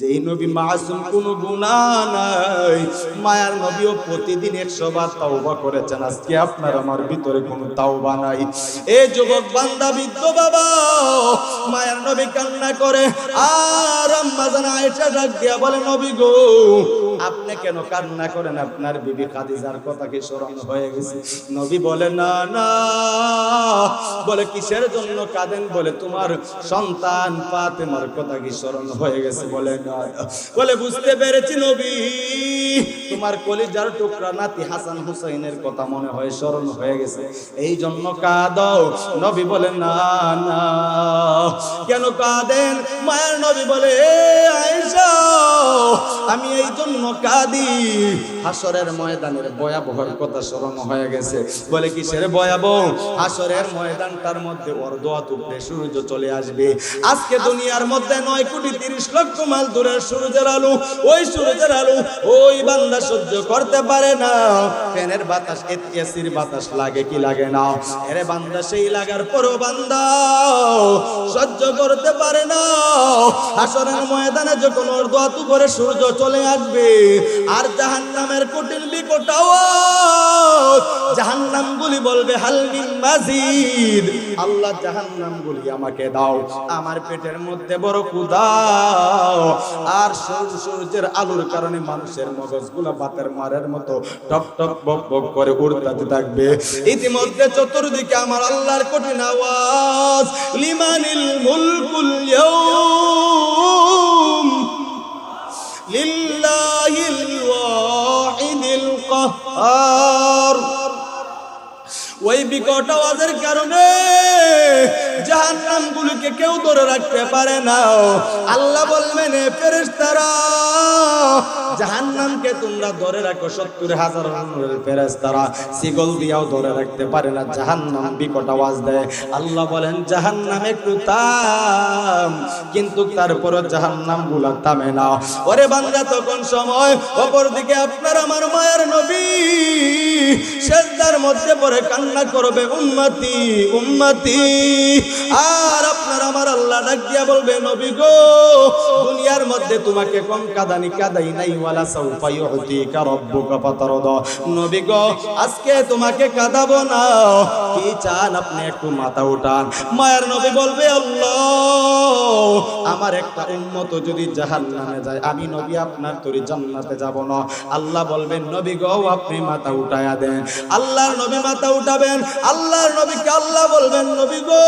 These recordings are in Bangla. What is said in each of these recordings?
যেই নবী মাসুম, কোনো গুনাহ নাই, মায়ার নবীও প্রতিদিন 100 বার তাওবা করেছেন। আজকে আপনার আমার ভিতরে কোনো তাওবা নাই। এই যুবক বান্দা, বৃদ্ধ বাবা, মায়ার নবী কান্না করে, আর আম্মা জান আয়েশা ডাক দিয়া বলে, নবী গো, আপনি কেন কান্না করেন? আপনার বিবি খাদিজার কথা কি স্মরণ হয়ে গেছে? নবী বলে, না না। বলে, কিসের জন্য কাঁদেন? বলে, তোমার সন্তান ফাতেমার কথা কি স্মরণ হয়ে গেছে? বলে, না। বলে, বুঝতে পেরেছি নবী, তোমার কলিজার টুকরা নাতি হাসান হুসাইনের কথা মনে হয় স্মরণ হয়ে গেছে, এই জন্য কাঁদো। নবী বলে, না না। কেন কাঁদেন? মায়ের নবী বলে, আয়েশা, আমি এই জন্য কাঁদি, হাসরের ময়দানের ভয়াবহর কথা স্মরণ হয়ে গেছে। বলে, কিসের ভয়াবহ? হাসরের ময়দানটার মধ্যে অর্ধত উপরে সূর্য চলে আসবে। আজকে দুনিয়ার মধ্যে 9,30,00,000 মাইল দূরের সূর্যের আলো, ওই সূর্যের আলো ওই বান্দা সহ্য করতে পারে না। ফ্যানের বাতাস, এসির বাতাস লাগে কি লাগে না? এরে বান্দা, সেই লাগার পরও বান্দা সহ্য করতে পারে না। হাসরের ময়দানে যখন অর্ধত উপরে সূর্য চলে আসবে, আর জাহান্নামের কঠিন বিকট আওয়াজ, জাহান্নামগুলি বলবে, হাল মিন মাজিদ, আল্লাহ জাহান্নামগুলি আমাকে দাও, আমার পেটের মধ্যে বড় ক্ষুধা। আর সূর্যের আলোর কারণে মানুষের মগজগুলো বাতের মারের মতো টপ টপ বক বক করে উড়তে থাকবে। ইতিমধ্যে চতুর্দিকে আমার আল্লাহর কঠিন আওয়াজ, লিমানিল মুলকুল ইয়াউম লিল্লাহিল ওয়াহিদিল কাহ্হার। ওই বিকট আওয়াজের কারণে জাহান্নামগুলোকে কেউ ধরে রাখতে পারে না। আল্লাহ বলবেন, ফেরেশতারা, জাহান্নামকে তোমরা ধরে রাখো। 70,000 ফেরেশতারা শিকল দিয়াও ধরে রাখতে পারে না। জাহান্নাম বিকট আওয়াজ দেয়। আল্লাহ বলেন, জাহান্নাম একটু থাম, কিন্তু তারপরও জাহান্নামগুলো থামে না। ওরে বান্দা, তখন সময় অপরদিকে আপনার আমার মায়ের নবী সিজদার মধ্যে পড়ে কান্না করবে, উম্মতি উম্মতি। আর আপনার আমার আল্লাহ ডাক দিয়া বলবে, নবী গো, দুনিয়ার মধ্যে তোমাকে কম কাঁদানি কাঁদাই নাই, ওয়ালা সাউফা ইউতিকা রাব্বুকা ফাতারদা। নবী গো, আজকে তোমাকে কাঁদাবো না, কি চান আপনি একটু মাথা উঠান। মায়ের নবী বলবে, আল্লাহ, আমার একটা উম্মত যদি জাহান্নামে যায়, আমি নবী আপনার তরি জান্নাতে যাব না। আল্লাহ বলবেন, নবী গো, আপনি মাথা উঠায়া দেন। আল্লাহর নবী মাথা উঠাবেন। আল্লাহর নবীকে আল্লাহ বলবেন, নবী গো,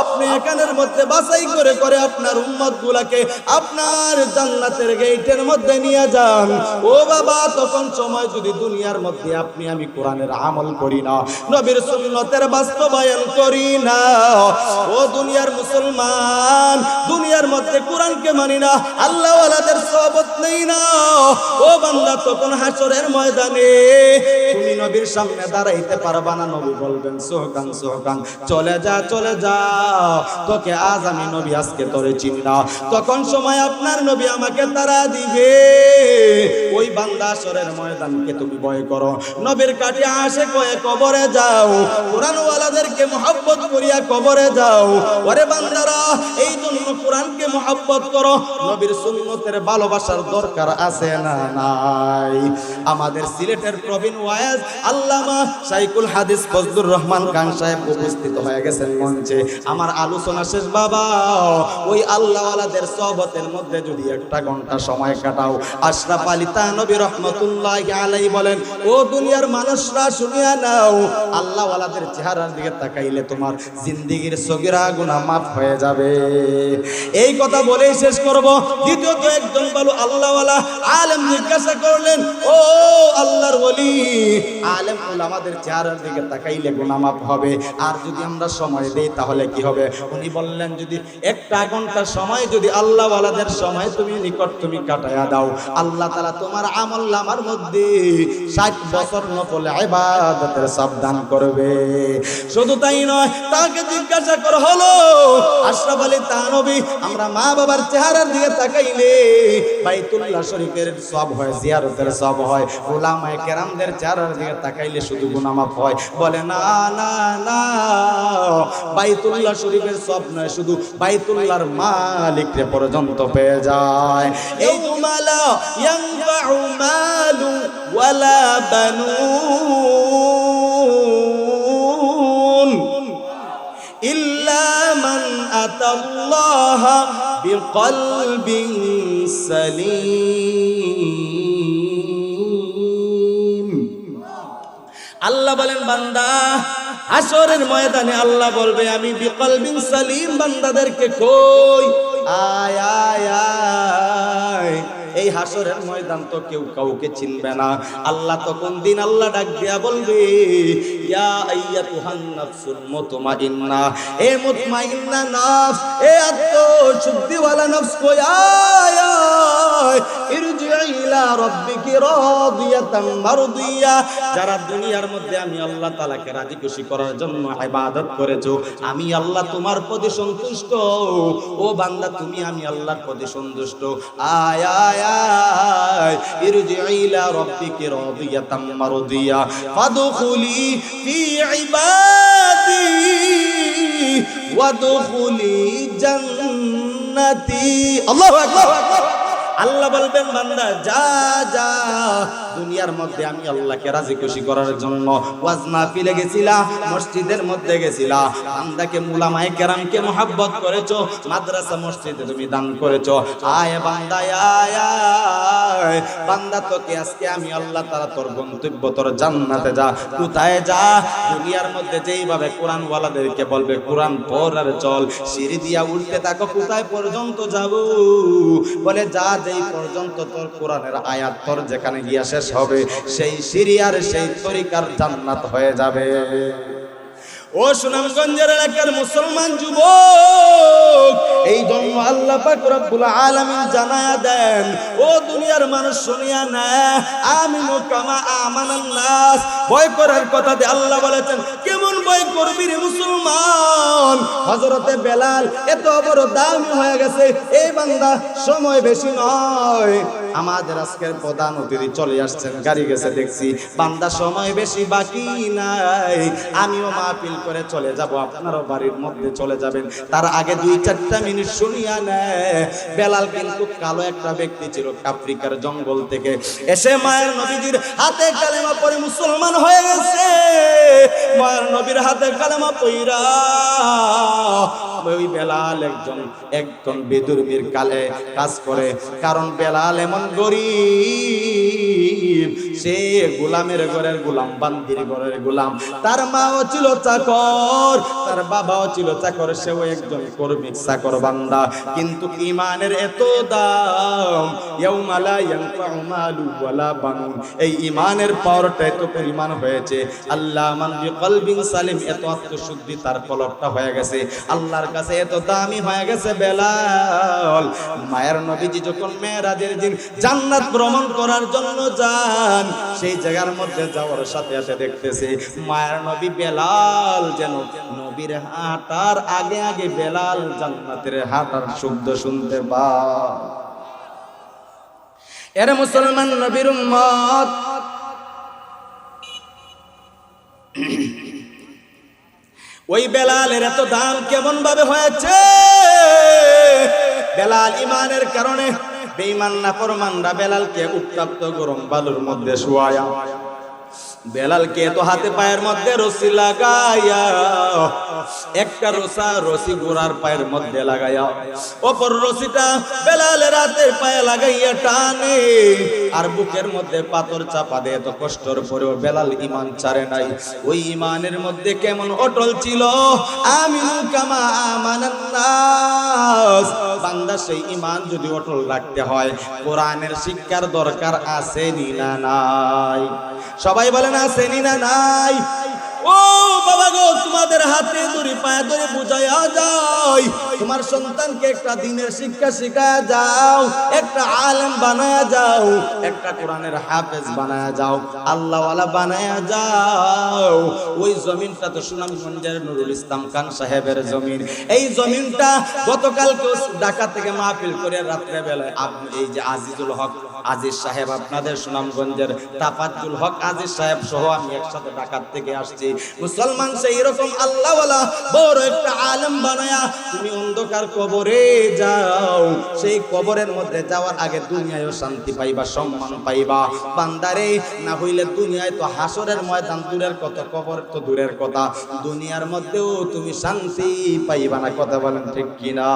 আপনি এখানের মধ্যে বাছাই করে করে আপনার উম্মত গুলাকে আপনার জান্নাতের গেটের মধ্যে নিয়ে যান। ও বাবা, তখন সময় যদি দুনিয়ার মধ্যে আপনি আমি কোরআনের আমল করি না, নবীর সুন্নতের বাস্তবায়ন করি না, ও দুনিয়ার মুসলমান, দুনিয়ার মধ্যে কোরআনকে মানি না, আল্লাহ ওয়ালাদের সহবত নেই না, ও বান্দা, তখন হাসরের ময়দানে তুমি নবীর সামনে দাঁড়াইতে পারবা না। নবী বলবেন, সোহকান সোহকান, চলে যা চলে যা, তোকে আজ আমি নবী, আজকে তোরে চিনি না। তখন সময় আপনার নবী আমাকে তারা দিবে। ওই বান্দা হাসরের ময়দানকে তুমি ভয় করো, নবীর কাছে আসে কয়ে কবরে যাও, কোরআন ওয়ালাদেরকে মহব্বত করিয়া কবরে যাও। ওরে বান্দারা, এই জন্য কোরআনকে মহব্বত করো, নবীর সুন্নতের ভালোবাসার দরকার আছে না নাই? আমাদের সিলেটের প্রবীণ ওয়াইজ আল্লামা শাইখুল হাদিস ফজলুর রহমান খান সাহেব উপস্থিত হয়ে গেছেন মঞ্চে। আমার আলোচনা শেষ বাবা। ওই আল্লাহওয়ালাদের সহবতের মধ্যে যদি একটা ঘন্টা সময় কাটাও, আশরাফ আলী থানভী রাহমাতুল্লাহি আলাইহি বলেন, ও দুনিয়ার মানুষরা শুনিয়া নাও, আল্লাহওয়ালাদের চেহারার দিকে তাকাইলে তোমার জিন্দেগীর সগীরা গুনাহ মাফ হয়ে যাবে। এই কথা বলেই শেষ করব। দ্বিতীয়ত, একজন বলো আল্লাহওয়ালা আলেম জিজ্ঞাসা করলেন, ও আল্লাহর ওলি, আলেম উলামাদের চেহারার দিকে তাকাইলে গুনাহ মাফ হবে, আর যদি আমরা সময় দেই তাহলে কি হবে? উনি বললেন, যদি একটা ঘন্টা সময় যদি আল্লাহওয়ালাদের সময় তুমি নিকট তুমি কাটায়া দাও, আল্লাহ তাআলা তোমার আমলনামার মধ্যে 60 বছর নফল ইবাদতের সাবধান করবে। শুধু তাই নয়, তাকে জিজ্ঞাসা করা হলো, আশরাফ আলী থানভী আমরা মা বাবার চেহারার দিকে তাকাইলে বাইতুল্লাহ শরীফের সওয়াব হয়, জিয়ারতের সওয়াব হয়। উলামায়ে কেরামদের চেহারার দিকে তাকাইলে শুধু গুনাহ মাফ হয়। বলে না না না, বাইতুল্লাহ শরীফের সওয়াব নয়, শুধু বাইতুল্লাহর মালিককে পর্যন্ত পেয়ে যায়। এই মালা ইয়ানফাউ মালু ওয়ালা বানুন ইল্লা মান আতাল্লাহা বিকলবিন সালিম। আল্লাহ বলেন বান্দা হাসরের ময়দানে আল্লাহ বলবে আমি বিকলবিন সালিম বান্দাদেরকে কই আয় আয় আয়। এই হাসরের ময়দান তো কেউ কাউকে চিনবে না। আল্লাহ তখন দিন আল্লাহ ডাক দিয়া বলবে ইয়া আইয়াতুহান নাফসুল মুতমাইন্না, এ মুতমাইন্না নফস, এ আত্মশুদ্ধিওয়ালা নফস কই আয় আয়, ইরজিই ইলা রাব্বিকি রাদিয়াতাম মারদিয়া। যারা দুনিয়ার মধ্যে আমি আল্লাহ তাআলাকে রাজি খুশি করার জন্য ইবাদত করেছো, আমি আল্লাহ তোমার প্রতি সন্তুষ্ট। ও বান্দা তুমি আমি আল্লাহর প্রতি সন্তুষ্ট, আয় আয় আয়, ইরজিই ইলা রাব্বিকি রাদিয়াতাম মারদিয়া ফাদখুলি ফি ইবাদি ওয়াদখুলি জান্নাতি। আল্লাহু আকবার। আল্লাহ বলবেন বান্দা যা যা, দুনিয়ার মধ্যে আমি আল্লাহকে রাজি খুশি করার জন্য ওয়াজ মাহফিলে গেছিলা, মসজিদের মধ্যে গেছিলা, বান্দাকে উলামায়ে কেরামকে মুহাব্বত করেছো, মাদ্রাসা মসজিদে তুমি দান করেছো, আয় বান্দা আয় আয়। বান্দা তোকে আজকে আমি আল্লাহ তাআলা তোর গন্তব্য তোর জান্নাতে যা। কোথায় যা? দুনিয়ার মধ্যে যেইভাবে কোরআন ওয়ালাদেরকে বলবে কোরআন পড় আর চল, সিঁড়ি দিয়া উঠতে থাকো, কোথায় পর্যন্ত যাব? বলে যা যেই পর্যন্ত তোর কোরআনের আয়াত তোর যেখানে গিয়া শেষ হবে সেই সিঁড়ি আর সেই তরিকার জান্নাত হয়ে যাবে। ও সুনামগঞ্জের এলাকার মুসলমান যুবক, এই জন্য আল্লাহ পাক রব্বুল আলামিন জানায়া দেন, ও দুনিয়ার মানুষ শুনিয়া না, আমিনু কামা আমানান নাস। ভয় করার কথা দিয়ে আল্লাহ বলেছেন, কেমন ভয় করবি রে মুসলমান? হযরতে বেলাল এত বড় দামি হয়ে গেছে। এই বান্দা সময় বেশি নয়, আমাদের আজকের প্রধান অতিথি চলে আসছেন, গাড়ি গেছে দেখছি, বান্দা সময় বেশি বাকি নাই। আমিও মাহফিল করে চলে যাব, আপনারও বাড়ির মধ্যে চলে যাবেন, তার আগে 2-4 মিনিট শুনিয়া নেয়। বেলাল কিন্তু কালো একটা ব্যক্তি ছিল, আফ্রিকার জঙ্গল থেকে এসে মায়ের নবীজির হাতে কালেমা পড়ে মুসলমান হয়ে গেছে। মায়ের নবীর হাতে কালেমা পড়া ওই বেলাল একজন বেদুরবির কালে কাজ করে, কারণ বেলাল এমন গরিব, সে গোলামের ঘরের গোলাম, বান্দির ঘরের গোলাম। তার মাও ছিল চাকর, তার বাবাও ছিল চাকর, সেও একজন কর্মিক চাকর বান্দা। কিন্তু ঈমানের এত দাম, ইয়াউমা লা ইয়ানফাউ মালু ওয়ালা বানুন, এই ঈমানের পাওয়ারটা এত পরিমাণ হয়েছে। আল্লাহ মান বিকলবিন সালিম, এত আত্মশুদ্ধি তার কলবটা হয়ে গেছে, আল্লাহর কাছে এত দামি হয়ে গেছে বেলাল। মায়ের নবীজি যখন মেরাজের দিন জান্নাত ভ্রমণ করার জন্য যান, সেই জায়গার মধ্যে যাওয়ার সাথে সাথে দেখতেছে মায়ের নবী বেলাল যেন নবীর হাঁটার আগে আগে বেলাল জান্নাতের হাঁটার শব্দ শুনতে পায়। এর মুসলমান নবীর উম্মত, ওই বেলালের এত দাম কেমন ভাবে হয়েছে? বেলাল ঈমানের কারণে বেঈমান নাফরমানরা বেলালকে উত্তপ্ত গরম বালুর মধ্যে শুয়ায়া, বেলালকে তো হাতে পায়ের মধ্যে রশি লাগাইয়া, একটা রশি গোড়ার পায়ের মধ্যে লাগাইয়া, অপর রশিটা বেলালের হাতের পায়ে লাগাইয়া টানে, আর বুকের মধ্যে পাথর চাপা দিয়ে এত কষ্টর পরেও বেলাল ঈমান ছাড়ে নাই। ওই ঈমানের মধ্যে কেমন অটল ছিল, আমিনু কামা আমানান নাস। বান্দা সেই ঈমান যদি অটল রাখতে হয়, কোরআনের শিক্ষার দরকার আছে নি না নাই? সবাই বলেন আছে নি না নাই? ও বাবা গো, তোমাদের হাতে ধরে পায়ে ধরে বুঝাইয়া যায়, তোমার সন্তানকে একটা দিনের শিক্ষা শিখায়া যাও, একটা আলেম বানায়া যাও, একটা কোরআনের হাফেজ বানায়া যাও, আল্লাহওয়ালা বানায়া যাও। ওই জমিনটা তো সুনামগঞ্জের নুরুল ইসলাম খান সাহেবের জমিন। এই জমিনটা গতকালকে ঢাকা থেকে মাহফিল করে রাত্রে বেলায় আপনি এই যে আজিজুল হক আজিজ সাহেব, আপনাদের সুনামগঞ্জের তাফাজ্জুল হক আজিজ সাহেব সহ আমি একসাথে ঢাকা থেকে আসছি। মুসলমান সেই রকম আল্লাহওয়ালা বড় একটা আলেম বানায়া তুমি অন্ধকার কবরে যাও। সেই কবরের মধ্যে যাওয়ার আগে দুনিয়ায়ও শান্তি পাইবা, সম্মান পাইবা বান্দারে। না হইলে দুনিয়ায় তো হাসরের ময়দান দূরের কথা, কবর তো দূরের কথা, দুনিয়ার মধ্যেও তুমি শান্তি পাইবা না। কথা বলেন ঠিক কিনা?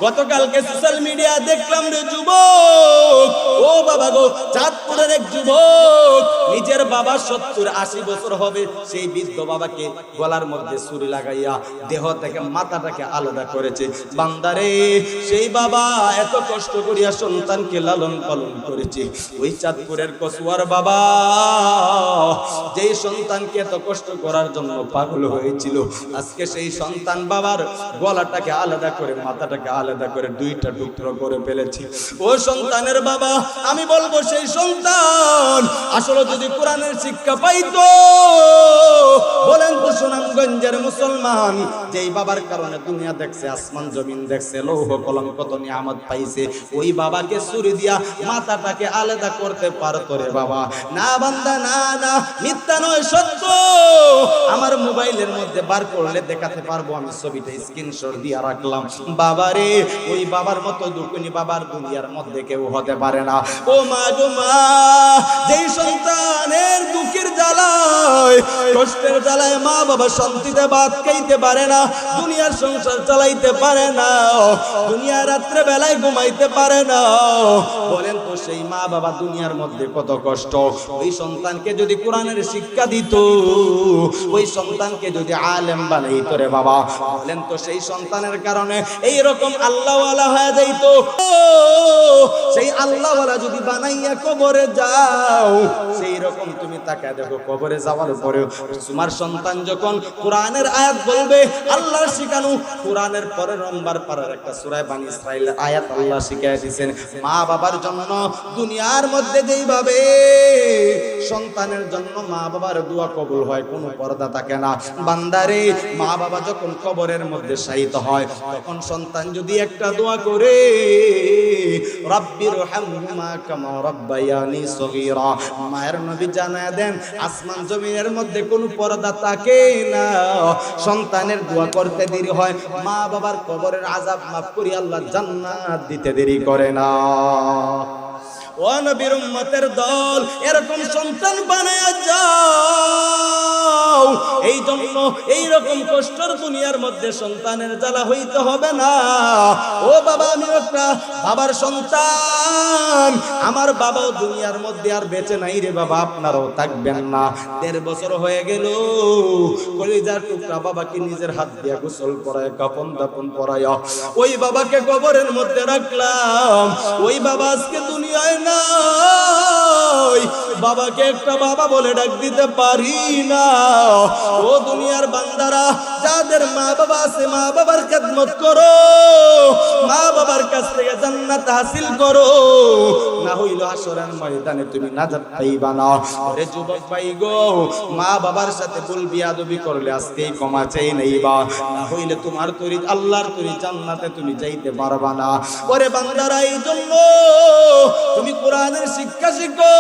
গতকালকে সোশ্যাল মিডিয়া দেখলাম রে যুবক, ও বাবা গো, চাঁদপুরের এক যুবক নিজের বাবা 70-80 বছর হবে, সেই বৃদ্ধ বাবাকে গলার মধ্যে ছুরি লাগাইয়া দেহ থেকে মাথাটাকে আলাদা করেছে। বান্দারে, সেই বাবা এত কষ্ট করিয়া সন্তানকে লালন পালন করেছে। ওই চাঁদপুরের কসুয়ার বাবা যেই সন্তানকে এত কষ্ট করার জন্য পাগল হয়েছিল, আজকে সেই সন্তান বাবার গলাটাকে আলাদা করে মাথাটাকে আলাদা করে দুইটা টুকরো করে ফেলেছে। ও সন্তানের বাবা, আমি বলবো সেই সন্তান আসলে যদি কোরআনের শিক্ষা পাইতো, বলেন তো সুনামগঞ্জের মুসলমান যেই বাবার কারণে দুনিয়া দেখছে, আসমান জমিন দেখছে, লৌহ কলম কত নিয়ামত পাইছে, ওই বাবাকে ছুরি দিয়া মাথাটাকে আলাদা করতে পারতো রে বাবা? না বান্দা, না না, মিথ্যা নয়, সত্য। আমার মোবাইলের মধ্যে বার করলে দেখাতে পারবো, আমি ছবিটা স্ক্রিনশট দিয়া রাখলাম। বাবারে, ওই বাবার মতো দুকুনি বাবার দুনিয়ার মধ্যে কেউ হতে পারে না। ও মা গো মা, যেই সন্তানের দুঃখের জ্বালায়, কষ্টের জ্বালায় মা বাবা শান্তিতে ভাত খাইতে পারে না, দুনিয়ার সংসার চালাইতে পারে না, দুনিয়া রাত্রে বেলায় ঘুমাইতে পারে না, বলেন তো সেই মা বাবা দুনিয়ার মধ্যে কত কষ্ট। ওই সন্তানকে যদি কোরআনের শিক্ষা দিত, ওই সন্তানকে যদি আলেম বানাইতো রে বাবা, বলেন তো সেই সন্তানের কারণে এই রকম আল্লাহওয়ালা হয়ে যাইত। সেই আল্লাহওয়ালা যদি বানাইয়া কবরে যাও, সেই রকম তুমি তাকে দেখো, কবরে যাওয়ার পরেও তোমার সন্তান যখন কোরআনের আয়াত বলবে, আল্লাহর শিখানো কোরআনের পরে নম্বর পারার একটা সূরা বানী ইসরাঈলের আয়াত আল্লাহ শিখিয়ে দিয়েছেন, মা বাবার জন্য দুনিয়ার মধ্যে যেইভাবে সন্তানের জন্য মা বাবার দোয়া কবুল হয়, কোনো পর্দা থাকে না। বান্দারে, মা বাবা যখন কবরের মধ্যে শায়িত হয়, তখন সন্তান যদি একটা দোয়া করে, রাব্বিরহামহুমা কামা রাব্বায়ানি সগীরা, মায়ের নবী জানায় দেন আসমান জমিনের মধ্যে কোনো পর্দা থাকে না। সন্তানের দোয়া করতে দেরি হয়, মা বাবার কবরের আযাব মাফ করি আল্লাহ জান্নাত দিতে দেরি করে না। ও নবীর উম্মতের দল, এরকম সন্তান বানায়া যাও। এই জন্য এইরকম কষ্টের দুনিয়ার মধ্যে সন্তানের জ্বালা হইতে হবে না। ও বাবা, আমি একটা বাবার সন্তান, আমার বাবাও দুনিয়ার মধ্যে আর বেঁচে নাই রে বাবা, আপনারাও থাকবেন না। 1.5 বছর হয়ে গেল, কলিজার টুকরা বাবাকে নিজের হাত দিয়ে গোসল করায়, কাফন দাফন করায়, ওই বাবাকে কবরের মধ্যে রাখলাম। ওই বাবা আজকে দুনিয়ায় নাই, বাবাকে একটা বাবা বলে ডাক দিতে পারি না। ও দুনিয়ার বান্দারা, যাদের মা বাবা আছে, মা বাবার খেদমত করো, মা বাবার কাছ থেকে জান্নাত হাসিল করো, না হইল হাসরের ময়দানে তুমি নাজাত পাইবা না। ওরে যুবক ভাই গো, মা বাবার সাথে ভুল বিয়াদবি করলে আজকেই ক্ষমা চাই নেইবা, না হইলে তোমার তরি আল্লাহর তরি জান্নাতে তুমি যাইতে পারবা না। ওরে বান্দারা, এই জন্য তুমি কোরআনের শিক্ষা শিখো।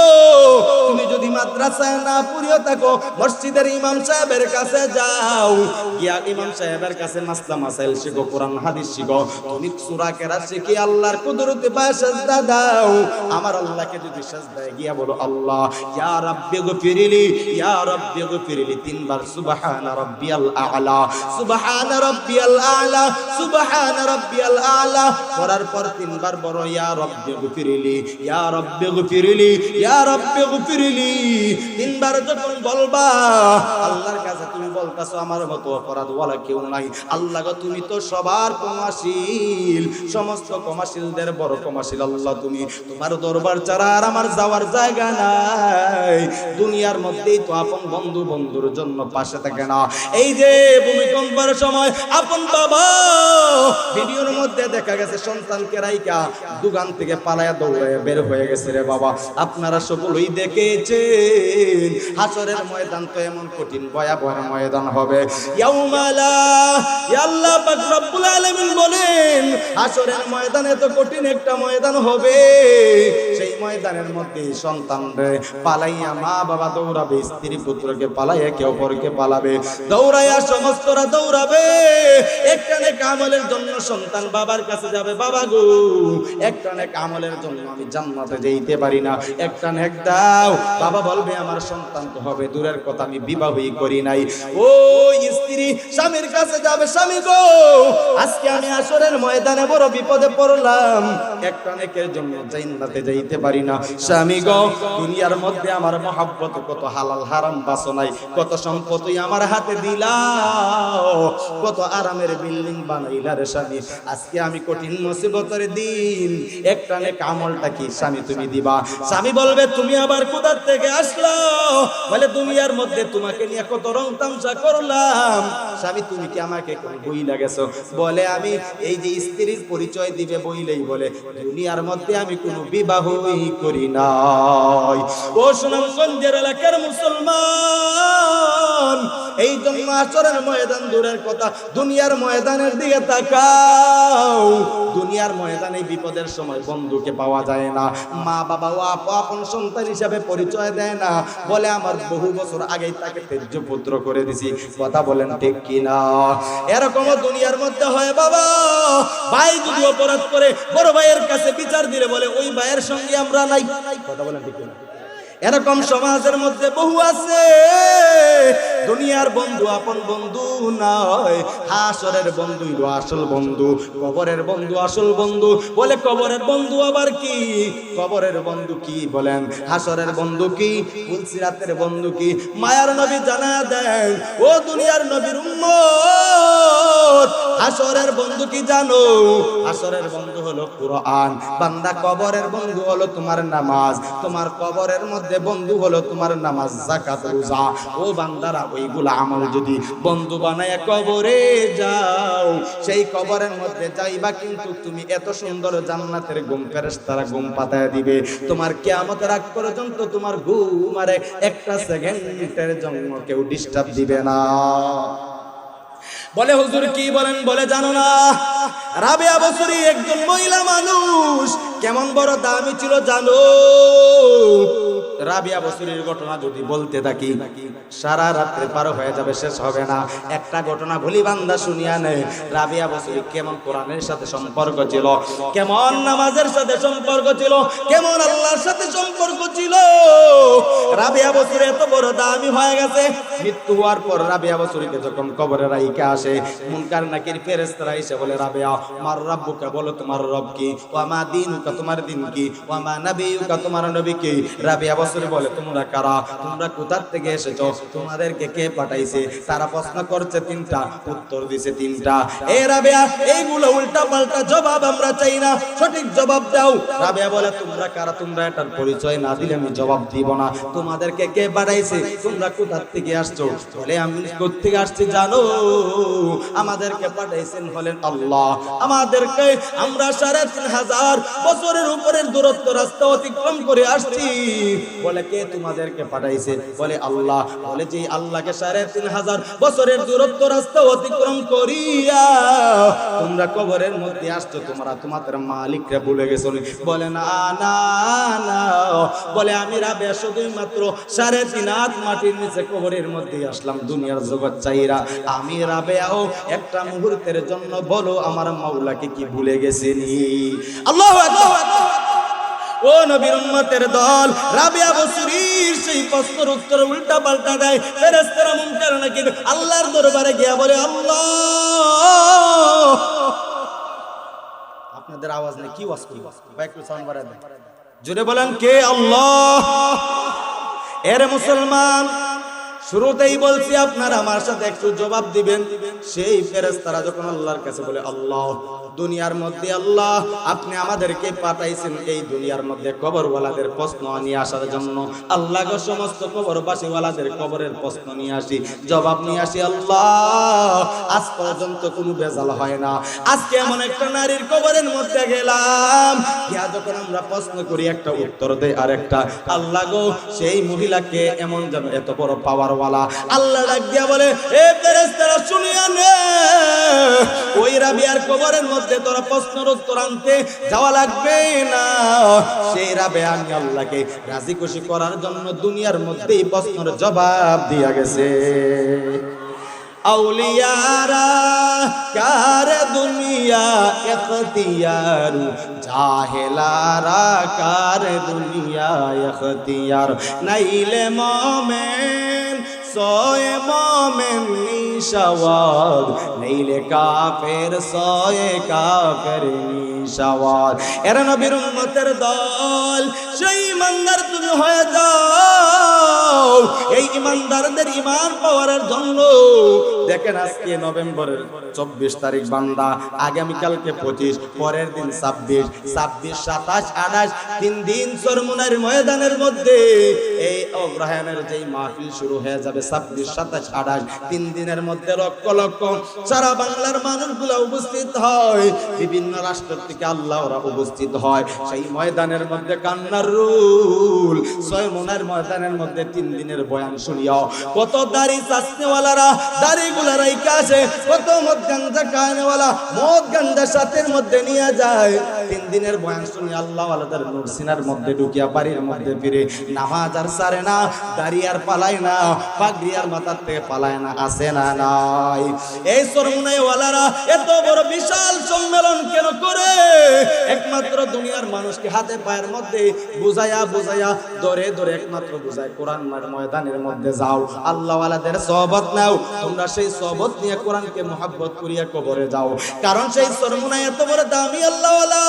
তুমি যদি মাদ্রাসায় না পড়িও থাকো, মসজিদের ইমাম সাহেবের কাছে যাও, গিয়া ইমাম সাহেবের কাছে মাসলা মাসাইল শিখো, কোরআন হাদিস শিখো। তুমি সূরা কেরাত শিখি আল্লাহর কুদরতে পায় সাজদা দাও। আমার আল্লাহকে যদি সাজদায় গিয়া বলো, আল্লাহ ইয়া রাব্বি গফিরলি, ইয়া রাব্বি গফিরলি 3 বার সুবহান রাব্বিয়াল আ'লা, সুবহান রাব্বিয়াল আ'লা, সুবহান রাব্বিয়াল আ'লা করার পর 3 বার বলো ইয়া রাব্বি গফিরলি, ইয়া রাব্বি গফিরলি, ইয়া রাব্বি গফিরলি। 3 বার যখন বলবা, আল্লাহর কাছে তুমি বল বলতাছো আমার মতো অপরাধওয়ালা কেউ নাই। আল্লাহ গো তুমি তো সবার ক্ষমাশীল, সমস্ত ক্ষমাশীলদের বড় ক্ষমাশীল আল্লাহ তুমি। তোমার দরবার ছাড়া আর আমার যাওয়ার জায়গা নাই। দুনিয়ার মধ্যেই তো আপন বন্ধু বন্ধুর জন্য পাশে থাকে না। এই যে ভূমিকম্পের সময় আপন বাবা ভিডিওর মধ্যে দেখা গেছে সন্তানকে রাইকা দোকান থেকে পালায়া দৌড়ায় বের হয়ে গেছে রে বাবা। আপনারা সকলেই দেখেছেন হাসরের ময়দান তো এমন কঠিন ভয়াবহ ময়দান হবে। ইয়াউমালা আল্লাহ পাক রব্বুল আলামিন বলেন হাসরের ময়দানে তো কঠিন একটা ময়দান হবে। সেই ময়দানের মধ্যে সন্তানরে পালাইয়া মা বাবা দৌড়াবে, স্ত্রী পুত্রকে পালাইয়া একে অপরকে পালাবে, দৌড়াইয়া সমস্তরা দৌড়াবে। একটা নেক আমলের জন্য সন্তান বাবার কাছে যাবে, বাবা গো একটা নেক আমলের জন্য আমি জান্নাতে যেতে পারি না, একটা নেক দাও। বাবা বলবে আমার সন্তান তো হবে দূরের কথা, আমি বিবাহই করি নাই। ও স্ত্রী স্বামীর কাছে যাবে, স্বামী গো আজকে আমি আসরের ময়দানে বড় বিপদে পড়লাম, একটা নেকের জন্য জান্নাতে যাইতে পারি না। স্বামী গো দুনিয়ার মধ্যে আমার মহব্বত কত হালাল হারাম বাসনাই, কত সম্পত্তি আমার হাতে দিলাও, কত আরামের বিল্ডিং বানাইলা রে স্বামী, আজকে আমি কঠিন মুসিবতের দিন, একটা নেক আমলটা কি স্বামী তুমি দিবা? স্বামী বলবে তুমি আবার কোথার থেকে আসলো? বলে দুনিয়ার মধ্যে তোমাকে নিয়ে কত রং তামসা করলাম। স্বামী তুমি কি আমাকে বই লাগেছো? বলে আমি এই যে স্ত্রীর পরিচয় দিবে বইলেই বলে দুনিয়ার মধ্যে আমি কোনো বিবাহই করি নাই। ও সুনামগঞ্জের এলাকার মুসলমান, এই জন্য আসরের ময়দান দূরের কথা, দুনিয়ার ময়দানের দিকে তাকাও। দুনিয়ার ময়দানে বিপদের সময় বন্ধুকে পাওয়া যায় না, মা বাবা ও আপন সন্তান হিসাবে পরিচয় দেয় না, বলে আমার বহু বছর আগেই তাকে তেজ্য পুত্র করে দিছি। কথা বলেন ঠিক কিনা? এরকমও দুনিয়ার মধ্যে হয় বাবা। ভাই যদি অপরাধ করে বড় ভাইয়ের কাছে বিচার দিলে বলে ওই ভাইয়ের সঙ্গে আমরা নাই। কথা বলেন ঠিক কিনা? এরকম সমাজের মধ্যে বহু আছে। দুনিয়ার বন্ধু আপন বন্ধু নয়, হাসরের বন্ধুই আসল বন্ধু, কবরের বন্ধু আসল বন্ধু। বলে কবরের বন্ধু আবার কি? কবরের বন্ধু কি বলেন? হাসরের বন্ধু কি? ফুলসিরাতের বন্ধু কি? মায়ার নবী জানা দেন ও দুনিয়ার নবীর উম্মত, হাসরের বন্ধু কি জানো? হাসরের বন্ধু হলো কুরআন। বান্দা কবরের বন্ধু হলো তোমার নামাজ, তোমার কবরের মধ্যে বন্ধু হলো তোমার নামাজ, যাকাত, রোজা। ও বান্দারা ওইগুলা আমল যদি বন্ধু বানায় কবরে যাও, সেই কবরের মধ্যে যাইবা কিন্তু তুমি এত সুন্দর জান্নাতের ঘুম ফেরেশতারা ঘুম পাতায় দিবে, তোমার কিয়ামতের আগ পর্যন্ত তোমার ঘুম আর একটা সেকেন্ডের জন্য কেউ ডিস্টার্ব দিবে না। বলে হুজুর কি বলেন? বলে জানো না রাবেয়া বসরি একজন মহিলা মানুষ কেমন বড় দামি ছিল জানো? রাবেয়া বসরির ঘটনা যদি বলতে থাকি সারা রাত্রে পার হয়ে যাবে, শেষ হবে না। একটা ঘটনা বলি বান্দা শুনিয়া নেই। রাবেয়া বসরি কেমন কোরআনের সাথে সম্পর্ক ছিল, কেমন নামাজের সাথে সম্পর্ক ছিল, কেমন আল্লাহর সাথে সম্পর্ক ছিল। রাবেয়া বসরি এত বড় দামি হয়ে গেছে, মৃত্যু হওয়ার পর রাবেয়া বসরিকে যখন কবরে রাইখা আসে, মুনকার নাকির ফেরেশতারা এসে বলে রাবেয়া মার রাব্বুকা, বলো তোমার রব কি, ওয়া মা দীনুকা তোমার দিন কি, ওয়া মা নাবিয়ুকা তোমার নবী কি। রাবেয়া বসরি বলে তোমরা কারা, তোমরা কোথা থেকে এসেছো, তোমাদেরকে কে পাঠাইছে? তারা প্রশ্ন করছে তিনটা, উত্তর দিছে তিনটা। এ রাবেয়া এইগুলো উল্টা পাল্টা জবাব আমরা চাই না, সঠিক জবাব দাও। রাবেয়া বলে তোমরা কারা, তোমরা এটার পরিচয় না দিলে আমি জবাব দিব না। তোমাদেরকে কে পাঠাইছে, তোমরা কোথা থেকে আসছো? বলে আমি কোথা থেকে আসছি জানো? আমাদেরকে পাঠাইছেন হলেন আল্লাহ। আমাদেরকে আমরা 3500 বছরের উপরের দূরত্ব রাস্তা অতিক্রম করে আসছি। বলে কে তোমাদেরকে পাঠাইছে? বলে আল্লাহ। বলে যে আল্লাহকে 3500 বছরের দূরত্ব রাস্তা অতিক্রম করিয়া তোমরা কবরের মধ্যে আসছো, তোমরা তোমাদের মালিককে ভুলে গেছো? বলে না না না। বলে আমি রাবেয়া শুধুই মাত্র 3.5 হাত মাটির নিচে কবরের মধ্যে আসলাম দুনিয়ার জগৎ চাইরা। আমি রাবেয়াও একটা মুহূর্তের জন্য বলো আমার মাওলাকে কি ভুলে গেছেনি? আল্লাহু আকবার। ও নবীর উম্মতের দল, রাবেয়া বসরির সেই প্রশ্নের উত্তর উল্টা পাল্টা দেয়। ফেরেশতারা মুনকার নাকির আল্লাহর দরবারে গিয়া বলে আল্লাহ, আপনাদের আওয়াজ নেই, কি ওয়াজ করি ভাই, একটু সাউন্ড বাড়ায় দেন, জোরে বলেন কে আল্লাহ। এর মুসলমান শুরুতেই বলছি আপনারা আমার সাথে একটু জবাব দিবেন। সেই ফেরেশতারা যখন আল্লাহর কাছে বলে, আল্লাহ দুনিয়ার মধ্যে আল্লাহ আপনি আমাদেরকে পাঠাইছেন এই দুনিয়ার মধ্যে কবরওয়ালাদের প্রশ্ন নিয়ে আসার জন্য। আল্লাহ গো সমস্ত কবরবাসীওয়ালাদের কবরের প্রশ্ন নিয়ে আসি, জবাব নিয়ে আসি। আল্লাহ আজ পর্যন্ত কোনো বেজাল হয় না। আজকে এমন একটা নারীর কবরের মধ্যে গেলাম, গিয়া যখন আমরা প্রশ্ন করি একটা উত্তর দেয় আর একটা। আল্লাহ গো সেই মহিলাকে এমন যেন এত বড় পাওয়ারওয়ালা। আল্লাহ ডাক দিয়া বলে, এ ফেরেশতারা শুনিয়া নে, ওই রাবিয়ার কবরের মধ্যে তোরা প্রশ্নের উত্তর আনতে যাওয়া লাগবে না। সেই রাবিয়া আমি আল্লাহকে রাজি খুশি করার জন্য দুনিয়ার মধ্যেই প্রশ্নের জবাব দিয়া গেছে। আউলিয়ারা কার দুনিয়া ইখতিয়ার, জাহেলারা কার দুনিয়া ইখতিয়ার। নাইলে মোমেন সোয়ে মোমেন নিশাওয়ার, নাইলে কাফের সোয়ে কাফের নিশাওয়ার। এরা নবীর উম্মতের দল, সেই ইমানদার তুমি হয়ে যাও। এই ইমানদারদের ইমান পাওয়ার জন্য দেখেন আজকে নভেম্বরের 24 তারিখ বান্দা, আগামীকালকে 25, পরের দিন 26, 27, 27, 28, 3 দিন চরমুনার ময়দানের মধ্যে এই অগ্রহায়ণের যেই মাহফিল শুরু হয়ে যাবে 26, 27, 28, 3 দিনের মধ্যে লক্ষ লক্ষ সারা বাংলার মানুষগুলো উপস্থিত হয়। বিভিন্ন রাষ্ট্র থেকে আল্লাহ ওরা উপস্থিত হয়। সেই ময়দানের মধ্যে কান্নার রুল, চরমুনার ময়দানের মধ্যে 3 দিনের বয়ান শুনিও। কত দাড়ি চাষনেওয়ালারা দাড়িগুলা রাইখা আসে, কত মদ গাঞ্জা খাওয়ানেওয়ালা মদ গাঞ্জা সাথের মধ্যে নিয়ে যায়। 3 দিনের বয়ান শুনি আল্লাহ আলাদার নূর সিনার মধ্যে ঢুকিয়া বাড়ির মধ্যে ফিরে নামাজ আর সারে না, দাড়ি আর পালায় না, পাগড়ি আর মাথার থেকে পালায় না, আসে না নাই। এই চরমুনাই ওয়ালারা এত বড় বিশাল সম্মেলন কেন করে? একমাত্র দুনিয়ার মানুষকে হাতে পায়ের মধ্যে বুঝাইয়া বুঝাইয়া ধরে ধরে একমাত্র বুঝায় কোরআন ময়দানের মধ্যে যাও, আল্লাহ ওয়ালাদের সোহবত নাও। তোমরা সেই সোহবত নিয়ে কোরআনকে মুহাব্বত করিয়া কবরে যাও। কারণ সেই চরমুনাই এত বড় দামি আল্লাহ ওয়ালা,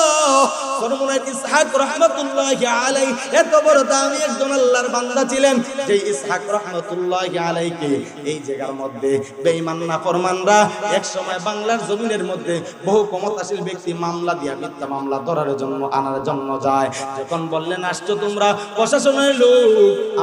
চরমুনাই ইসহাক রাহমাতুল্লাহি আলাইহি এত বড় দামি একজন আল্লাহর বান্দা ছিলেন, যে ইসহাক রাহমাতুল্লাহি আলাইহিকে এই জায়গার মধ্যে বেঈমান নাফরমানরা এক সময় বাংলার জমিনের মধ্যে বহু ক্ষমতাশীল ব্যক্তি মামলা দিয়া মিথ্যা মামলা ধরার জন্য আনার জন্য যায়। যখন বললেন আসছো তোমরা প্রশাসনের লোক,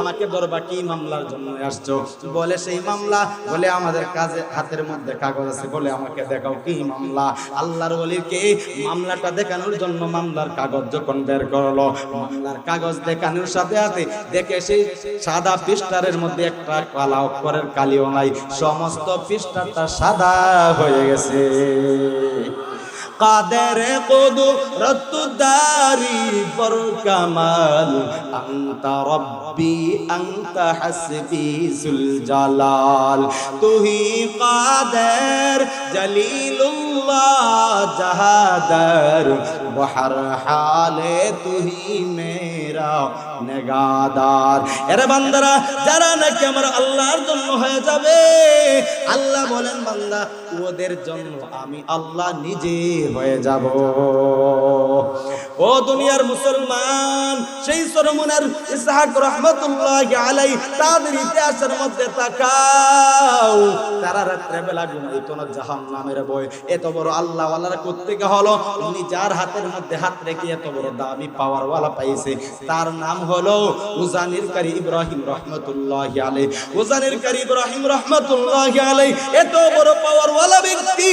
আমাকে ধরবা কি মামলার জন্য আসছো? বলে সেই মামলা, বলে আমাদের কাজে হাতের মধ্যে কাগজ আছে, বলে আমাকে দেখাও কি মামলা। আল্লাহর ওলিকে মামলাটা দেখানোর জন্য মামলার কাগজ যখন বের করলো, মামলার কাগজ দেখানোর সাথে সাথে দেখে সেই সাদা পৃষ্ঠার মধ্যে একটা কালা অক্ষরের কালিও নাই, সমস্ত পৃষ্ঠাটা সাদা হয়ে গেছে। কাদের কুদরত দারি পর কামাল, আনতা রব্বি আনতা হাসবি জুল জালাল। তুহি কাদের জলিলুল্লাহ জাহাদার, বহর হালে তুহি মেরা নেগাদার। এরে বান্দারা, যারা নাকি আমার আল্লাহর জন্য হয়ে যাবে, আল্লাহ বলেন বান্দা ওদের জন্য আমি আল্লাহ নিজে হয়ে যাব। ও দুনিয়ার মুসলমান, সেই চরমুনার ইসহাক রাহমাতুল্লাহি আলাইহি তাদের ইতিহাসের মধ্যে তাকাও। তারা রাত্রে বেলা ঘুমাইতো না, জাহান্নামের ভয়। এত বড় আল্লাহ ওয়ালারা কোত্থেকে হলো? উনি যার হাতের মধ্যে হাত রেখে এত বড় দামি পাওয়ার ওয়ালা পাইছে, তার নাম হলো উজানির কারি ইব্রাহিম রাহমাতুল্লাহি আলাইহি। উজানির কারি ইব্রাহিম রাহমাতুল্লাহি আলাইহি এত বড় পাওয়ার ওয়ালা ব্যক্তি।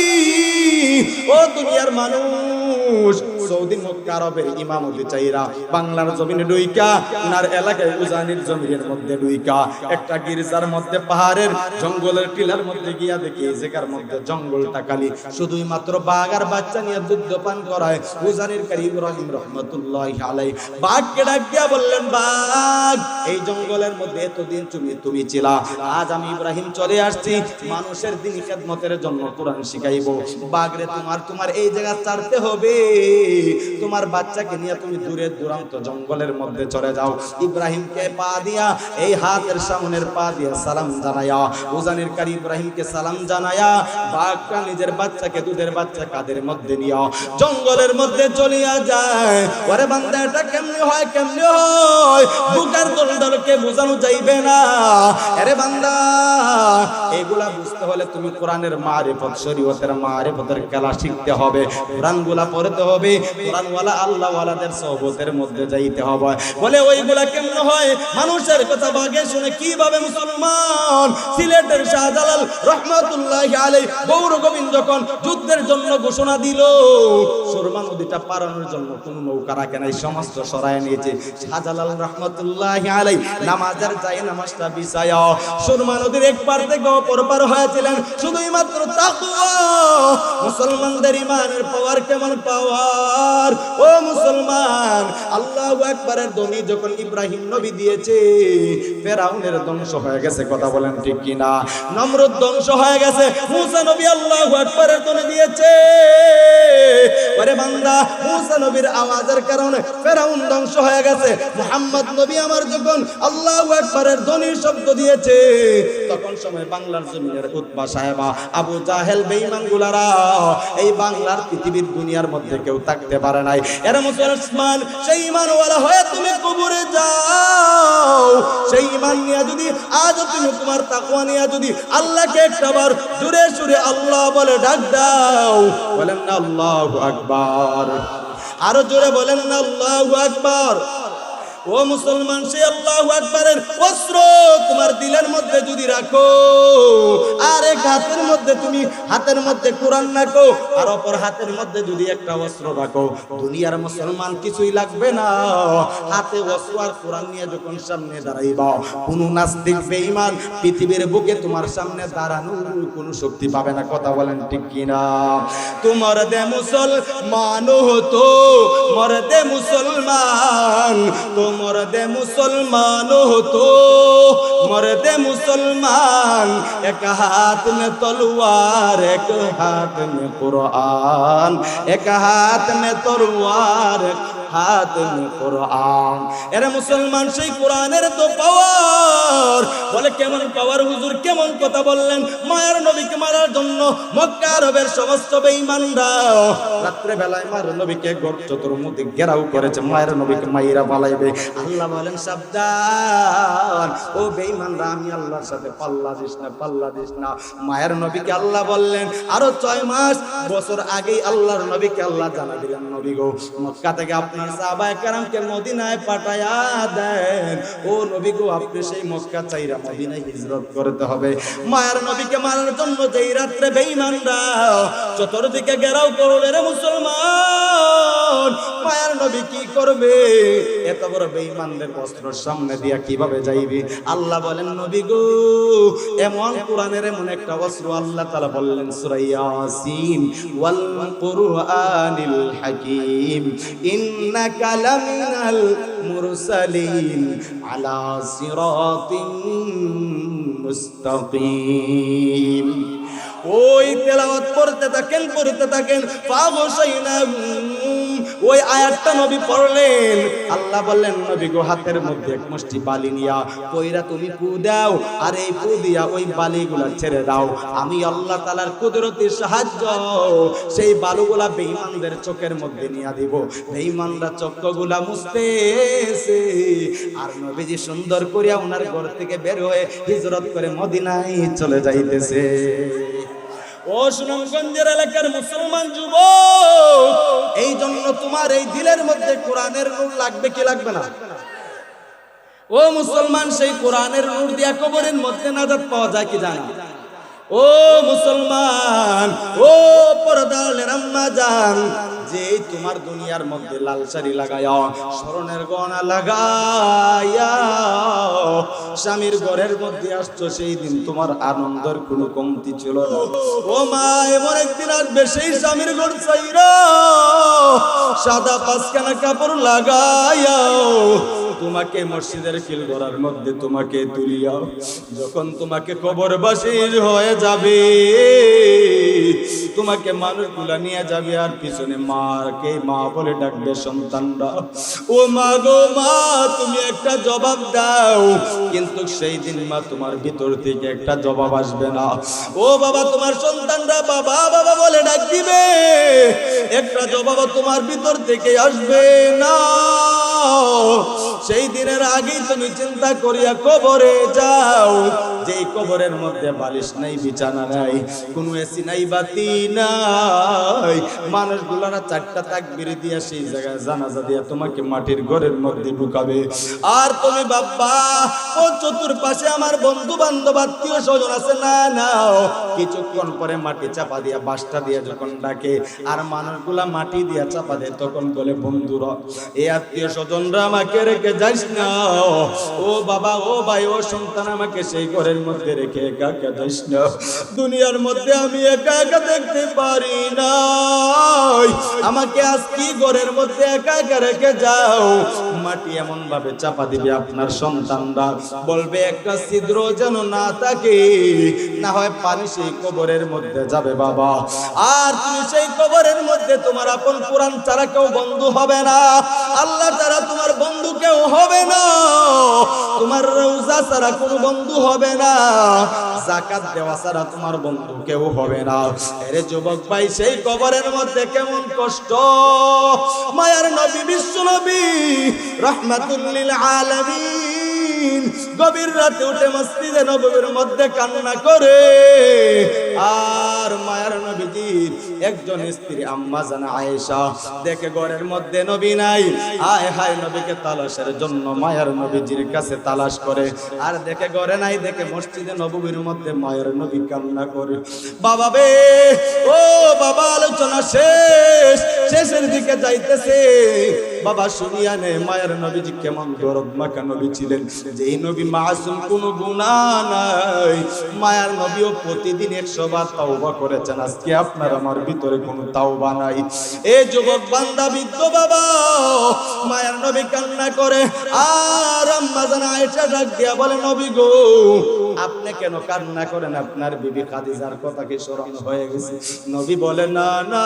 ও দুনিয়ার মানুষ, সৌদি মক্কা আরবের ইমামতি চাইরা বাংলার জমিনে ডুইকা, উনার এলাকায় উজানির জমিনের মধ্যে ডুইকা একটা গির্জার মধ্যে পাহাড়ের জঙ্গলের টিলার মধ্যে গিয়া দেখি এই জায়গার মধ্যে জঙ্গলটা খালি, শুধুই মাত্র বাঘ আর বাচ্চা নিয়ে দুধ পান করায়। উজানির কারি ইব্রাহিম রাহমাতুল্লাহি আলাইহি বাঘকে ডাক দিয়া বললেন, বাঘ এই জঙ্গলের মধ্যে এতদিন তুমি ছিলা, আজ আমি ইব্রাহিম চলে আসছি মানুষের দিন খেদমতের জন্য কোরআন শিখাইবো। বাঘ রে, তোমার এই জায়গা ছাড়তে হবে। তোমার বাচ্চাকে নিয়ে তুমি দূরে দূরান্ত জঙ্গলের মধ্যে চলে যাও। ইব্রাহিমকে পা দিয়া এই হাতের সামনের পা দিয়া সালাম জানায়া, উজানের কারি ইব্রাহিমকে সালাম জানায়া বাঘটা নিজের বাচ্চাকে, দুধের বাচ্চা কাদের মধ্যে নিয়া জঙ্গলের মধ্যে চলিয়া যায়। ওরে বান্দা, এটা কেমনে হয়, কেমনে হয়? বুকার দলদলকে বোঝানো যাইবে না। আরে বান্দা, এগুলা বুঝতে হলে তুমি কোরআনের মারিফত, শরীয়তের মারিফতের খেলা শিখতে হবে, কোরআনগুলা পড়তে হবে, কোরআনওয়ালা আল্লাহওয়ালাদের সোহবতের মধ্যে যাইতে হবে। বলে ওইগুলা কেমন হয়? মানুষের কথা বাগে শুনে কিভাবে মুসলমান সিলেটের শাহজালাল রহমাতুল্লাহি আলাইহি গৌর গোবিন্দ যখন যুদ্ধের জন্য ঘোষণা দিল, সুরমা নদীটা পারানোর জন্য কোন নৌকা রাখে নাই, সমস্ত সরায় নিয়েছে। শাহজালাল রহমাতুল্লাহি আলাইহি নামাজের যায় নামাজটা বিছায়া সুরমা নদীর এক পার থেকে অপর পার হয়েছিলেন শুধুই মাত্র তাকওয়া। মুসলমানদের ইমানের পাওয়ার কেমন পাওয়ার! ও মুসলমান, আল্লাহু আকবারের ধ্বনি যখন ইব্রাহিম নবী দিয়েছে, ফেরাউনের ধ্বংস হয়ে গেছে। কথা বলেন ঠিক কিনা? নমরুদ ধ্বংস হয়ে গেছে। মুসা নবী আল্লাহু আকবারের ধ্বনি দিয়েছে। ওরে বান্দা, মুসা নবীর আওয়াজের কারণে ফেরাউন ধ্বংস হয়ে গেছে। মুহাম্মদ নবী আমার যখন আল্লাহু আকবারের ধ্বনির শব্দ দিয়েছে, তখন সময় বাংলার জমিনের উতবা সাহেবা, আবু জাহেল, বেঈমান গুলারা এই বাংলার পৃথিবীর দুনিয়ার মধ্যে কেউ থাকতে পারে নাই। এর মুসলমান সেই ঈমানওয়ালা হয়ে তুমি কবরে যাও। সেই ঈমান নিয়ে যদি আজ তুমি তোমার তাকওয়া নিয়ে যদি আল্লাহকে একটাবার জোরে সুরে আল্লাহ বলে ডাক দাও, বলেন না আল্লাহু আকবার, আরো জোরে বলেন না আল্লাহু আকবার। ও মুসলমান, সেই আল্লাহু আকবারের অস্ত্র তোমার দিলের মধ্যে যদি রাখো, আর এক হাতের মধ্যে তুমি হাতের মধ্যে কোরআন রাখো, আর অপর হাতের মধ্যে যদি একটা অস্ত্র রাখো, দুনিয়ার মুসলমান কিছুই লাগবে না। হাতে অস্ত্র আর কোরআন নিয়ে যখন সামনে দাঁড়াইবা, কোন নাস্তিক বেঈমান পৃথিবীর বুকে তোমার সামনে দাঁড়ানোর কোনো শক্তি পাবে না। কথা বলেন ঠিক কিনা? তোমার দে মুসলমান হতো, মরদে মুসলমান, মরদে মুসলমান হতো, মরদে মুসলমান। এক হাত में तलवार, एक हाथ में कुरान, एक हाथ में तलवार, एक हाथ में कुरान। এরা মুসলমান, সেই কোরআনের তো পাওয়ার। বলে কেমন পাওয়ার হুজুর, কেমন কথা বললেন? মায়ের নবীকে মারার জন্য মক্কা আরবের সমস্ত বেঈমানরা রাত্রে বেলায় মায়ের নবীকে চতুর্মুখী ঘেরাও করেছে, মায়ের নবীকে মাইরা পালাইবে। আল্লাহ বলেন সাবধান ও বেঈমানরা, আমি আল্লাহর সাথে পাল্লা দিস না, পাল্লা দিস না। মায়ের নবীকে আল্লাহ বললেন আরো 6 মাস বছর আগেই আল্লাহর নবীকে আল্লাহ জানা দিলেন, নবী গো, মক্কা থেকে আপনি সাহাবায়ে কেরামকে মদিনায় পাঠায়া দেন। ও নবী গো, আপনি সেই মক্কা চাইরা মদিনায় হিজরত করতে হবে। মায়ের নবীকে মারার জন্য যেই রাত্রে বেঈমানরা চতুর্দিকে ঘেরাও করলে, রে মুসলমান, মায়ের নবী কি করবে? এত বড় বেঈমানদের অস্ত্র সামনে দিয়া কিভাবে যাইবে? আল্লাহ বলেন নবী গো, এমন কোরআনের এমন একটা অস্ত্র আল্লাহ তাআলা বললেন সূরা ইয়াসিন, ওয়াল কুরআনিল হাকীম, ইন্নাকা লামিনাল মুরসালিন আলা সিরাতিন মুস্তাকিম। ওই তেলাওয়াত করতে থাকেন, পড়তে থাকেন। ওই আয়াতটা নবী পড়লেন, আল্লাহ বললেন নবী গো, হাতের মধ্যে এক মুষ্টি বালি নিয়া কইরা তুমি ফু দাও, আর এই ফু দিয়া ওই বালিগুলা ছেড়ে দাও। আমি আল্লাহ তাআলার কুদরতের সাহায্য সেই বালুগুলা বেঈমানদের চোখের মধ্যে নিয়া দিব। বেঈমানরা চক্ষুগুলা মুছতেছে, আর নবীজি সুন্দর করিয়া ওনার ঘর থেকে বের হয়ে হিজরত করে মদিনায় চলে যাইতেছে। ও সুনামগঞ্জের এলাকার মুসলমান যুবক, এই জন্য তোমার এই দিলের মধ্যে কোরআনের নূর লাগবে কি লাগবে না? ও মুসলমান, সেই কোরআনের নূর দিয়া কবরের মধ্যে নাজাত পাওয়া যায় কি জানা? ও মুসলমান, ও পর্দার আম্মা জান, যে তোমার দুনিয়ার মধ্যে লাল শাড়ি লাগায়া, স্মরণের গহনা লাগায়া স্বামীর ঘরের মধ্যে আসছো, সেই দিন তোমার আনন্দের কোনো কমতি ছিল না। ও মা, এমন একদিন আসবে সেই স্বামীর ঘর চাইরা সাদা পাঁচখানা কাপড় লাগায়া তোমাকে মসজিদের কিলগড়ার মধ্যে তোমাকে তুলিয়া যখন তোমাকে কবরবাসীর হয়ে যাবে, তোমাকে মানুষগুলা নিয়ে যাবে আর পিছনে মাকে মা বলে ডাকবে সন্তানরা, ও মা গো মা তুমি একটা জবাব দাও। কিন্তু সেই দিন মা তোমার ভিতর থেকে একটা জবাব আসবে না। ও বাবা তোমার সন্তানরা বাবা বাবা বলে ডাক দিবে, একটা জবাব তোমার ভিতর থেকে আসবে না। সেই দিনের আগেই তুমি চিন্তা করিয়া কবরে যাও, যেই কবরের মধ্যে বালিশ নাই, বিছানা নাই, কোনো এসি নাই, বাতি নাই, মানুষগুলারা চারটা তাকবীর দিয়া সেই জায়গায় জানাজা দিয়া তোমাকে মাটির ঘরের মধ্যে ঢুকাবে। আর তুমি বাবা ও চতুর্পাশে আমার বন্ধু বান্ধব আত্মীয় স্বজন আছে না নাও, কিছুক্ষণ পরে মাটি চাপা দিয়া বাসটা দিয়া যখন ডাকে আর মানুষগুলা মাটি দিয়া চাপা দেয়, তখন বলে বন্ধুরা এই আত্মীয় স্বজনরা আমাকে রেখে যাইস না, ও বাবা ও ভাই ও সন্তান আমাকে সেই ঘরের মধ্যে রেখে একা একা যাইস না, দুনিয়ার মধ্যে আমি একা একা দেখতে পারি না, আমাকে আজকে ঘরের মধ্যে একা একা রেখে যাও। মাটি এমন ভাবে চাপা দিবে আপনার সন্তানরা বলবে একটা ছিদ্র যেন না থাকে, না হয় পানি সেই কবরের মধ্যে যাবে বাবা। আর তুমি সেই কবরের মধ্যে তোমার আপন কোরআন ছাড়া কেউ বন্ধু হবে না, আল্লাহ ছাড়া তোমার বন্ধু কেউ হবে না, তোমার রওজা ছাড়া কোনো বন্ধু হবে না, যাকাত দেওয়া ছাড়া তোমার বন্ধু কেউ হবে না। আরে যুবক ভাই সেই কবরের মধ্যে কেমন কষ্ট, মায়ার নবী বিশ্ব নবী রাহমাতুল লিল আলামিন গভীর রাতে উঠে মসজিদে নববীর মধ্যে কান্না করে। আর মায়ার নবীজির একজন স্ত্রী আম্মা জানা আয়েশা দেখে ঘরের মধ্যে নবী নাই, আয় হায় নবীকে তালাশের জন্য মায়ার নবীজির কাছে তালাশ করে, আর দেখে ঘরে নাই, দেখে মসজিদে নববীর মধ্যে মায়ের নবী কান্না করে। বাবা বে ও বাবা আলোচনা শেষের দিকে যাইতেছে, বাবা শুনিয়া নে মায়ের নবীজি কেমন দরদ মাখা নবী ছিলেন, যেই নবী মাসুম কোনো গুনাহ নাই, মায়ার নবীও প্রতিদিন 100 বার তাওবা করেছেন, আজকে আপনার আমার ভিতরে কোনো তাওবা নাই। এই যুবক বান্দা বৃদ্ধ বাবা মায়ার নবী কান্না করে, আর আম্মা জান আয়েশা ডাক দিয়া বলে নবী গো আপনি কেন কান্না করেন, আপনার বিবি খাদিজার কথা কি স্মরণ হয়ে গেছে? নবী বলে না না,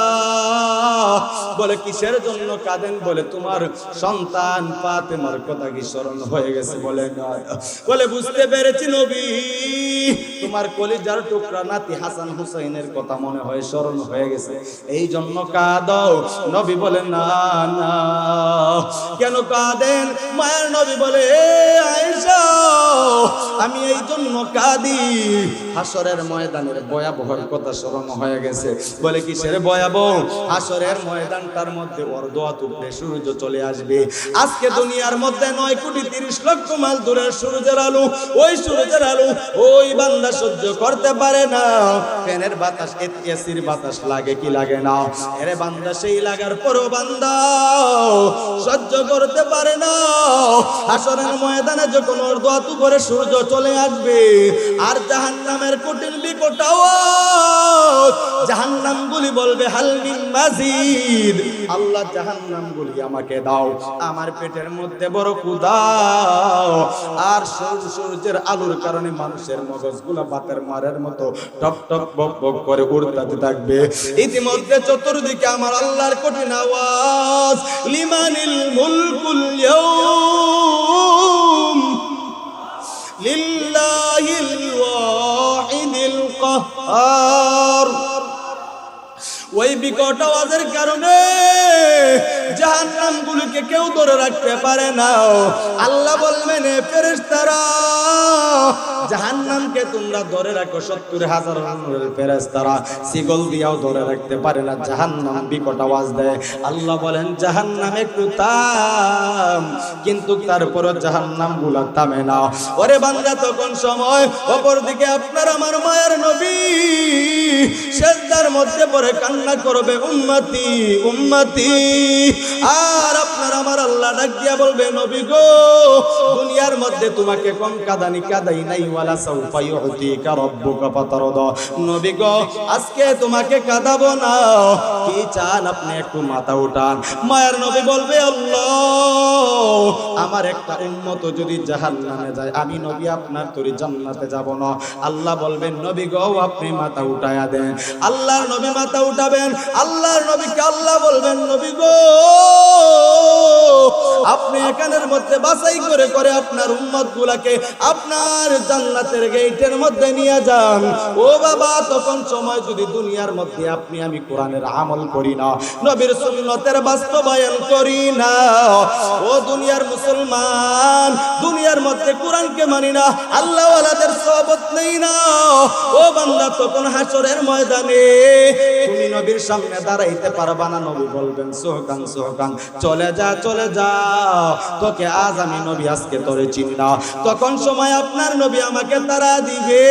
বলে কিসের জন্য কাঁদেন? বলে তোমার সন্তান ফাতেমার কথা কি স্মরণ হয়ে গেছে? বলে না, বলে বুঝতে পেরেছি নবী তোমার কলিজার টুকরা নাতি হাসান হুসাইনের কথা মনে হয় স্মরণ হয়ে গেছে, এই জন্য কাঁদো। নবী বলে না না, কেন কাঁদেন? মায়ের নবী বলে আয়েশা আমি এই জন্য কাঁদি, হাসরের ময়দানের ভয়াবহর কথা স্মরণ হয়ে গেছে। বলে কিসের ভয়াবহ? হাসরের ময়দানটার মধ্যে অর্ধত উপরে সূর্য চলে আসবে। আজকে দুনিয়ার মধ্যে 9,30,00,000 মাইল দূরের সূর্যের আলো, ওই সূর্যের আলো ওই বান্দা সহ্য করতে পারে না। ফ্যানের বাতাস এসির বাতাস লাগে কি লাগে না? এরে বান্দা সেই লাগার পরও বান্দা সহ্য করতে পারে না। হাসরের ময়দানে যখন অর্ধত উপরে সূর্য চলে আসবে আর জাহান্নামের কঠিন বিকট আওয়াজ, জাহান্নামগুলি বলবে হাল মিন মাজিদ, আল্লাহ জাহান্নামগুলি আমাকে দাও, আমার পেটের মধ্যে বড় ক্ষুধা। আর সূর্যের আলোর কারণে মানুষের মগজগুলো বাতের মারের মতো টপ টপ বক বক করে উড়তে থাকবে। ইতিমধ্যে চতুর্দিকে আমার আল্লাহর কঠিন আওয়াজ, লিমানিল মুলকুল ইয়াউম লিল্লাহিল ওয়াহিদিল কাহ্হার। ওই বিকট আওয়াজের কারণে জাহান্নামগুলোকে কেউ ধরে রাখতে পারে না। আল্লাহ বলবেন এ ফেরেশতারা জাহান্নামকে তোমরা ধরে রাখো, 70,000 ফেরেশতারা শিকল দিয়াও ধরে রাখতে পারে না, জাহান্নাম বিকট আওয়াজ দেয়। আল্লাহ বলেন জাহান্নাম একটু থাম, কিন্তু তারপরও জাহান্নামগুলো থামে না। ওরে বান্দা তখন সময়, অপরদিকে আপনার আমার মায়ের নবী সিজদার মধ্যে পড়ে কান্না করবে উম্মতি উম্মতি। আর আপনার আমার আল্লাহ ডাক দিয়া বলবে নবী গো দুনিয়ার মধ্যে তোমাকে কম কাদানি কাদাই নাই, ওয়ালা সাউফা ইউতিকা রাব্বুকা ফাতারদা। নবী গো আজকে তোমাকে কাঁদাবো না, কি চান আপনি একটু মাথা উঠান। মায়ের নবী বলবে আল্লাহ আমার একটা উম্মত যদি জাহান্নামে যায়, আমি নবী আপনার তরি জান্নাতে যাব না। আল্লাহ বলবেন নবী গো আপনি মাথা উঠায়া দেন। আল্লাহর নবী মাথা উঠাবেন, আল্লাহর নবীকে আল্লাহ বলবেন নবী গো আপনি এখানের মধ্যে বাছাই করে করে আপনার উম্মত গুলাকে আপনার জান্নাতের গেটের মধ্যে নিয়ে যান। ও বাবা, তখন সময় যদি দুনিয়ার মধ্যে আপনি আমি কোরআনের আমল করি না, নবীর সুন্নতের বাস্তবায়ন করি না, ও দুনিয়ার মুসলমান, দুনিয়ার মধ্যে কোরআনকে মানি না, আল্লাহ ওয়ালাদের সহবত নেই না, ও বান্দা তখন হাসরের ময়দানে তুমি নবীর সামনে দাঁড়াইতে পারবা না। নবী বলবেন সোহকান সোহকান, চলে যা চলে যা, তোকে আজ আমি নবী আজকে তোরে চিনি না। তখন সময় আপনার নবী আমাকে তারা দিবে।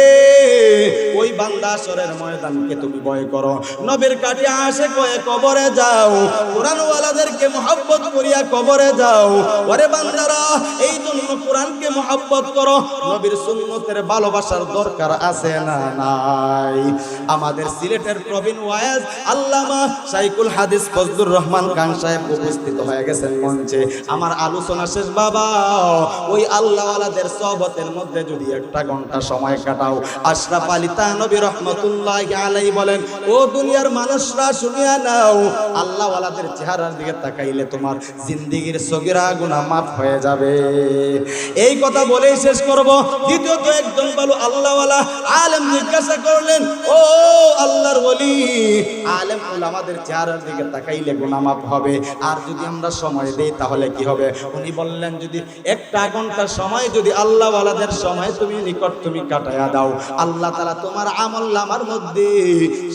ওই বান্দা হাসরের ময়দানকে তুমি ভয় করো, নবীর কাছে আসে কয়ে কবরে যাও, কোরআন ওয়ালাদেরকে মহব্বত করিয়া কবরে যাও। ওরে বান্দারা, এই জন্য কোরআনকে মহব্বত করো, নবীর সুন্নতের ভালোবাসার দরকার আছে না নাই? আমাদের সিলেটের প্রবীণ ওয়াইজ আল্লামা শাইখুল হাদিস ফজলুর রহমান খান সাহেব উপস্থিত হয়ে গেছেন মঞ্চে। আমার আলোচনা শেষ বাবা, ওই আল্লাহওয়ালাদের সহবতের মধ্যে যদি একটা ঘন্টা সময় কাটাও, আশরাফ আলী থানভী রাহমাতুল্লাহি আলাইহি বলেন, ও দুনিয়ার মানুষরা শুনিয়া নাও, আল্লাহওয়ালাদের চেহারার দিকে তাকাইলে তোমার জিন্দেগীর সগীরা গুনাহ মাফ হয়ে যাবে। এই কথা বলেই শেষ করব। দ্বিতীয়ত একজন বলো আল্লাহওয়ালা আলেম জিজ্ঞাসা করলেন, ও আল্লাহর ওলি, আলেম ওলামাদের চেহারার দিকে তাকাইলে গুনাহ মাফ হবে, আর যদি আমরা সময় দেই তাহলে কি হবে? উনি বললেন, যদি একটা ঘন্টা সময় যদি আল্লাহওয়ালাদের সময় তুমি নিকট তুমি কাটায়া দাও, আল্লাহ তাআলা তোমার আমলনামার মধ্যে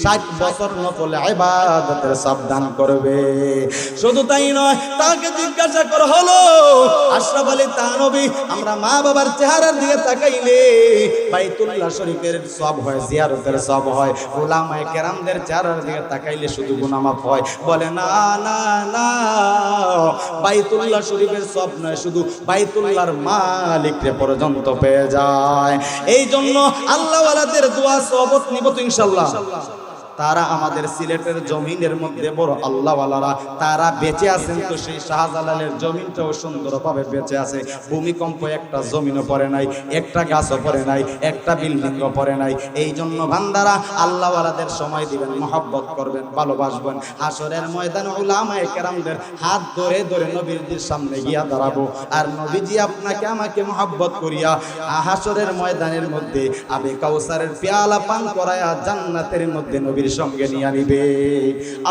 60 বছর নফল ইবাদতের সাবধান করবে। শুধু তাই নয়, তাকে জিজ্ঞাসা করা হলো, আশরাফ আলী থানভী, আমরা মা বাবার চেহারার দিকে তাকাইলে বাইতুল্লাহ শরীফের সওয়াব হয়, জিয়ারতের সওয়াব হয়, উলামায়ে কেরামদের চেহারার দিকে তাকাইলে শুধু গুনাহ মাফ হয়? বলে না না না, বাইতুল্লাহ শরীফের সওয়াব নয়, শুধু বাইতুল্লাহর মালিককে পর্যন্ত পেয়ে যায়। এই জন্য আল্লাহওয়ালাদের দোয়া সওয়াবত নিব তো ইনশাআল্লাহ। তারা আমাদের সিলেটের জমিনের মধ্যে বড় আল্লাহওয়ালারা, তারা বেঁচে আছেন। তো সেই শাহজালালের জমিনটাও সুন্দরভাবে বেঁচে আছে, ভূমিকম্প একটা জমিনও পড়ে নাই, একটা গাছও পড়ে নাই, একটা বিল্ডিংও পড়ে নাই। এই জন্য বান্দারা আল্লাহওয়ালাদের সময় দিবেন, মহব্বত করবেন, ভালোবাসবেন। হাসরের ময়দানে উলামায়ে কেরামদের হাত ধরে ধরে নবীজির সামনে গিয়া দাঁড়াবো, আর নবীজি আপনাকে আমাকে মহব্বত করিয়া হাসরের ময়দানের মধ্যে আবে কাউসারের পেয়ালা পান করায়া জান্নাতের মধ্যে নবীর সঙ্গে নিয়ে নিবে।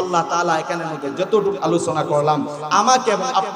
আল্লাহ তাআলা এখানের মধ্যে যতটুকু আলোচনা করলাম আমাকে এবং